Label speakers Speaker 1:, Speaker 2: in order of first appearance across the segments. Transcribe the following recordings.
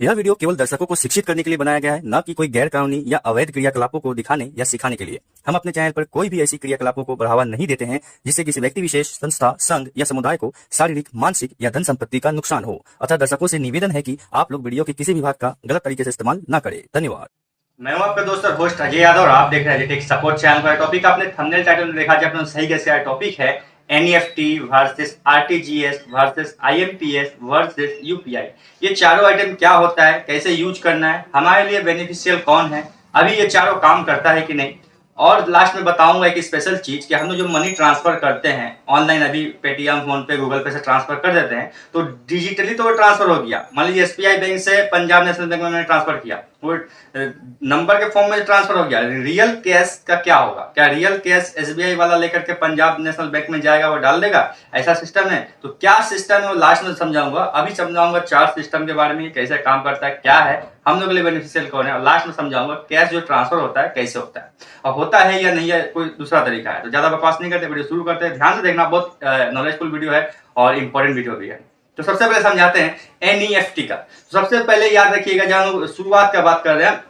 Speaker 1: यह वीडियो केवल दर्शकों को शिक्षित करने के लिए बनाया गया है, न कि कोई गैर कानूनी या अवैध क्रियाकलापों को दिखाने या सिखाने के लिए। हम अपने चैनल पर कोई भी ऐसी क्रियाकलापों को बढ़ावा नहीं देते हैं जिससे किसी व्यक्ति विशेष, संस्था, संघ या समुदाय को शारीरिक, मानसिक या धन संपत्ति का नुकसान हो। अतः दर्शकों से निवेदन है कि आप लोग वीडियो के किसी भी भाग का गलत तरीके से इस्तेमाल न करें। धन्यवाद।
Speaker 2: मैं हूं आपका दोस्त और होस्ट अजय यादव और आप देख रहे हैं टेक सपोर्ट चैनल का टॉपिक आपने थंबनेल टाइटल में देखा आपने सही कैसे टॉपिक है NEFT versus RTGS versus IMPS versus UPI. ये चारों आइटम क्या होता है, कैसे यूज करना है, हमारे लिए बेनिफिशियल कौन है, अभी ये चारों काम करता है कि नहीं, और लास्ट में बताऊंगा एक स्पेशल चीज कि हम लोग जो मनी ट्रांसफर करते हैं ऑनलाइन, अभी पेटीएम, फोन पे, गूगल पे से ट्रांसफर कर देते हैं तो डिजिटली तो वो ट्रांसफर हो गया। मान लीजिए एसबीआई बैंक से पंजाब नेशनल बैंक में मैंने ट्रांसफर किया, वो नंबर के फॉर्म में ट्रांसफर हो गया। रियल कैश का क्या होगा? क्या रियल कैश एसबीआई वाला लेकर के पंजाब नेशनल बैंक में जाएगा, वो डाल देगा? ऐसा सिस्टम है? तो क्या सिस्टम है वो लास्ट में समझाऊंगा। अभी समझाऊंगा चार सिस्टम के बारे में, कैसे काम करता है, क्या है, हम लोग के लिए बेनिफिशियल कौन है, और लास्ट में समझाऊंगा कैश जो ट्रांसफर होता है कैसे होता है, और होता है या नहीं है, कोई दूसरा तरीका है। तो ज्यादा बकवास नहीं करते, वीडियो शुरू करते हैं। ध्यान से देखना, बहुत नॉलेजफुल वीडियो है और इंपॉर्टेंट वीडियो भी है। तो सबसे पहले समझाते हैं एनईएफटी का। तो सबसे पहले याद रखिएगा, जब हम शुरुआत का बात कर रहे हैं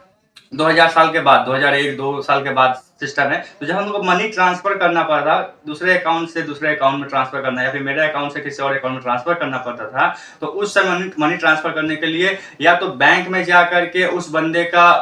Speaker 2: 2000 साल के बाद, 2001-2 साल के बाद सिस्टम है। तो जब हम लोग को मनी ट्रांसफर करना पड़ता था, दूसरे अकाउंट से दूसरे अकाउंट में ट्रांसफर करना, या फिर मेरे अकाउंट से किसी और अकाउंट में ट्रांसफर करना पड़ता था, तो उस समय मनी ट्रांसफर करने के लिए या तो बैंक में जा करके उस बंदे का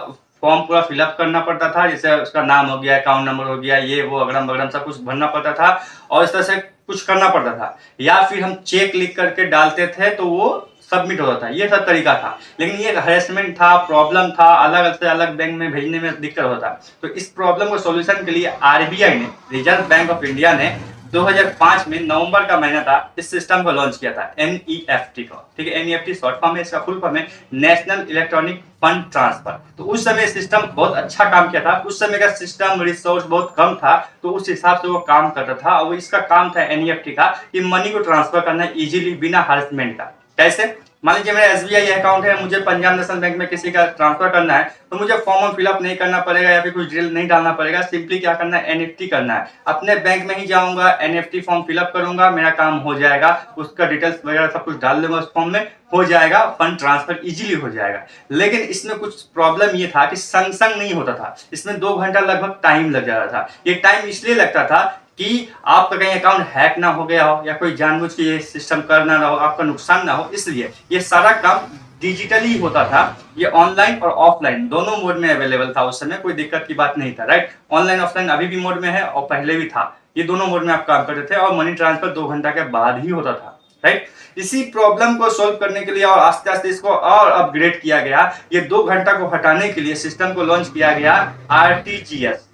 Speaker 2: फॉर्म पूरा फिलअप करना पड़ता था, जैसे उसका नाम हो गया, अकाउंट नंबर हो गया, ये वो अगड़म बगड़म सब कुछ भरना पड़ता था और इस तरह से कुछ करना पड़ता था, या फिर हम चेक लिख करके डालते थे तो वो सबमिट होता था। ये सब तरीका था, लेकिन ये हरेसमेंट था, प्रॉब्लम था, अलग से अलग बैंक में भेजने में दिक्कत होता। तो इस प्रॉब्लम को सॉल्यूशन के लिए आरबीआई ने, रिजर्व बैंक ऑफ इंडिया ने 2005 में नवंबर का महीना था, इस सिस्टम को लॉन्च किया था, एनईएफटी को। ठीक है, एनईएफटी शॉर्ट फॉर्म है, इसका फुल फॉर्म है नेशनल इलेक्ट्रॉनिक फंड ट्रांसफर। तो उस समय सिस्टम बहुत अच्छा काम किया था। उस समय का सिस्टम रिसोर्स बहुत कम था, तो उस हिसाब से वो काम करता था। और इसका काम था एनईएफटी का कि मनी को ट्रांसफर करना इजीली, बिना हरेसमेंट का। कैसे? मान लीजिए मेरा एसबीआई अकाउंट है, मुझे पंजाब नेशनल बैंक में किसी का ट्रांसफर करना है, तो मुझे फॉर्म फिलअप नहीं करना पड़ेगा या फिर कुछ डिटेल नहीं डालना पड़ेगा। सिंपली क्या करना है, एनईएफटी करना है। अपने बैंक में ही जाऊंगा, एनईएफटी फॉर्म फिलअप करूंगा, मेरा काम हो जाएगा, उसका डिटेल्स वगैरह सब कुछ डाल दूंगा उस फॉर्म में, हो जाएगा, फंड ट्रांसफर इजीली हो जाएगा। लेकिन इसमें कुछ प्रॉब्लम ये था कि संग संग नहीं होता था, इसमें 2 घंटा लगभग टाइम लग जाता था। ये टाइम इसलिए लगता था कि आपका कहीं अकाउंट हैक ना हो गया हो या कोई जानबूझ के ये सिस्टम करना ना हो, आपका नुकसान ना हो, इसलिए ये सारा काम डिजिटली होता था। ये ऑनलाइन और ऑफलाइन दोनों मोड में अवेलेबल था उस समय, कोई दिक्कत की बात नहीं था। राइट, ऑनलाइन ऑफलाइन अभी भी मोड में है और पहले भी था। ये दोनों मोड में आप काम करते थे और मनी ट्रांसफर 2 घंटा के बाद ही होता था। राइट, इसी प्रॉब्लम को सोल्व करने के लिए और आस्ते आस्ते इसको और अपग्रेड किया गया। ये 2 घंटा को हटाने के लिए सिस्टम को लॉन्च किया गया आरटीजीएस,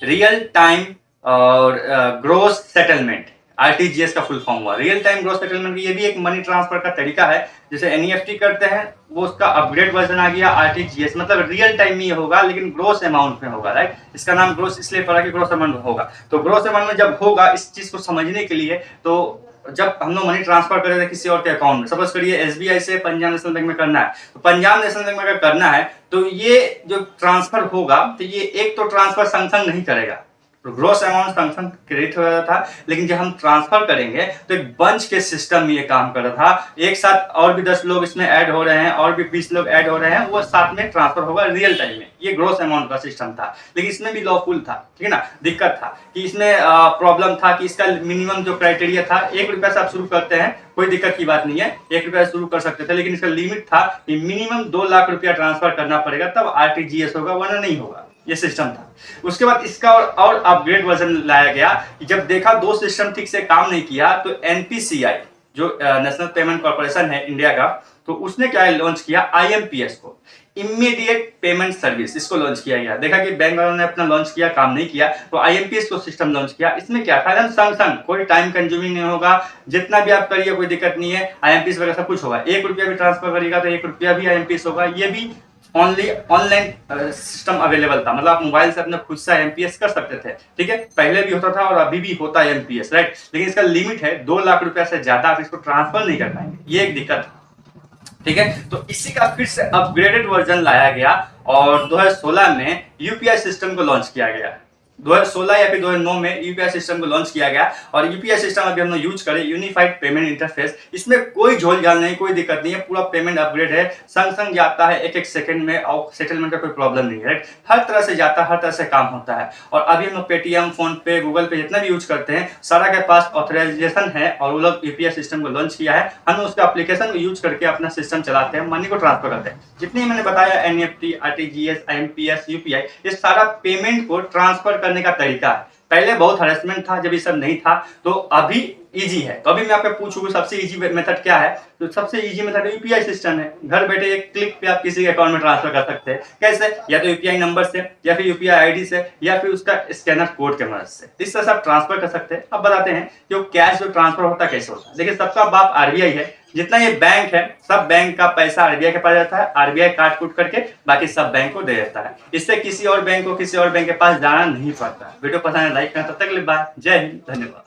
Speaker 2: रियल टाइम और ग्रोस सेटलमेंट। आरटीजीएस का फुल फॉर्म हुआ रियल टाइम ग्रोस सेटलमेंट। ये भी एक मनी ट्रांसफर का तरीका है, जैसे एनईएफटी करते हैं वो उसका अपग्रेड वर्जन आ गया आरटीजीएस। मतलब रियल टाइम में होगा लेकिन ग्रोस अमाउंट में होगा। राइट, इसका नाम ग्रोस इसलिए पड़ा कि ग्रोस अमाउंट होगा। तो ग्रोस अमाउंट में जब होगा, इस चीज को समझने के लिए, तो जब हम लोग मनी ट्रांसफर कर रहे थे किसी और के अकाउंट में, सपोज करिए एसबीआई से पंजाब नेशनल बैंक में करना है, तो पंजाब नेशनल बैंक में अगर करना है तो ये जो ट्रांसफर होगा, तो ये एक तो ट्रांसफर संग संग नहीं करेगा, तो ग्रोस अमाउंट संग संग क्रेडिट हो रहा था। लेकिन जब हम ट्रांसफर करेंगे तो एक बंच के सिस्टम में ये काम कर रहा था, एक साथ और भी 10 लोग इसमें ऐड हो रहे हैं, और भी 20 लोग ऐड हो रहे हैं, वो साथ में ट्रांसफर होगा रियल टाइम में। ये ग्रोस अमाउंट का सिस्टम था, लेकिन इसमें भी लॉफुल था। ठीक है ना, दिक्कत था कि इसमें प्रॉब्लम था कि इसका मिनिमम जो क्राइटेरिया था, 1 रुपया से आप शुरू करते हैं, कोई दिक्कत की बात नहीं है, 1 रुपया शुरू कर सकते थे, लेकिन इसका लिमिट था कि मिनिमम 2 लाख रुपया ट्रांसफर करना पड़ेगा, तब आरटीजीएस होगा, वरना नहीं होगा। ये सिस्टम था। उसके बाद इसका और अपग्रेड वर्जन लाया गया कि जब देखा 2 सिस्टम ठीक से काम नहीं किया, तो एनपीसीआई जो नेशनल पेमेंट कॉर्पोरेशन है इंडिया का, तो उसने क्या लॉन्च किया, आईएमपीएस को, इमीडिएट पेमेंट सर्विस, इसको लॉन्च किया गया। देखा कि बैंक वालों ने अपना लॉन्च किया, काम नहीं किया, तो आईएमपीएस को सिस्टम लॉन्च किया। इसमें क्या था, एकदम संग संग, कोई टाइम कंज्यूमिंग नहीं होगा, जितना भी आप करिए कोई दिक्कत नहीं है, आईएमपीएस वगैरह सब कुछ होगा। 1 रुपया भी ट्रांसफर करेगा तो 1 रुपया भी आईएमपीएस होगा। ये भी ओनली ऑनलाइन सिस्टम अवेलेबल था, मतलब आप मोबाइल से अपने खुद से एमपीएस कर सकते थे। ठीक है, पहले भी होता था और अभी भी होता है एमपीएस। राइट, लेकिन इसका लिमिट है 2 लाख रुपया से ज्यादा आप इसको ट्रांसफर नहीं कर पाएंगे, ये एक दिक्कत है। ठीक है, तो इसी का फिर से अपग्रेडेड वर्जन लाया गया और 2016 में यूपीआई सिस्टम को लॉन्च किया गया। 2016 या फिर 2009 में यूपीआई सिस्टम को लॉन्च किया गया और यूपीआई सिस्टम अभी हम लोग यूज करें यूनिफाइड पेमेंट इंटरफेस। इसमें कोई झोल झाल नहीं, कोई दिक्कत नहीं है, पूरा पेमेंट अपग्रेड है, संग जाता है एक सेकंड में और सेटलमेंट का कोई प्रॉब्लम नहीं है, राइट। हर तरह से जाता है, हर तरह से काम होता है। और अभी हम लोग पेटीएम, फोन पे, गूगल पे जितना भी यूज करते हैं सारा के पास ऑथराइजेशन है और वो लोग यूपीआई सिस्टम को लॉन्च किया है। हम उसके एप्लीकेशन को यूज करके अपना सिस्टम चलाते हैं, मनी को ट्रांसफर करते हैं। जितनी मैंने बताया एनईएफटी, आरटीजीएस, आईएमपीएस, यूपीआई, ये सारा पेमेंट को ट्रांसफर करने का तरीका है। पहले बहुत हरेसमेंट था जब ये सब नहीं था, तो अभी इजी है। तो अभी मैं आपको पूछूंगा सबसे इजी मेथड क्या है, तो सबसे इजी मेथड यूपीआई सिस्टम है। घर बैठे एक क्लिक पे आप किसी के अकाउंट में ट्रांसफर कर सकते हैं। कैसे? या तो यूपीआई नंबर से, या फिर यूपीआई आईडी से, या फिर उसका स्कैनर कोड के मदद से। इस तरह से आप ट्रांसफर कर सकते हैं। अब बताते हैं कि वो कैश जो ट्रांसफर होता है कैसे होता है। देखिए, सबका बाप आरबीआई है, जितना ये बैंक है सब बैंक का पैसा आरबीआई के पास जाता है, आरबीआई काट कूट करके बाकी सब बैंक को दे देता है। इससे किसी और बैंक को किसी और बैंक के पास जाना नहीं पड़ता है। वीडियो पसंद है लाइक करना, तब तक के लिए बाय, जय हिंद, धन्यवाद।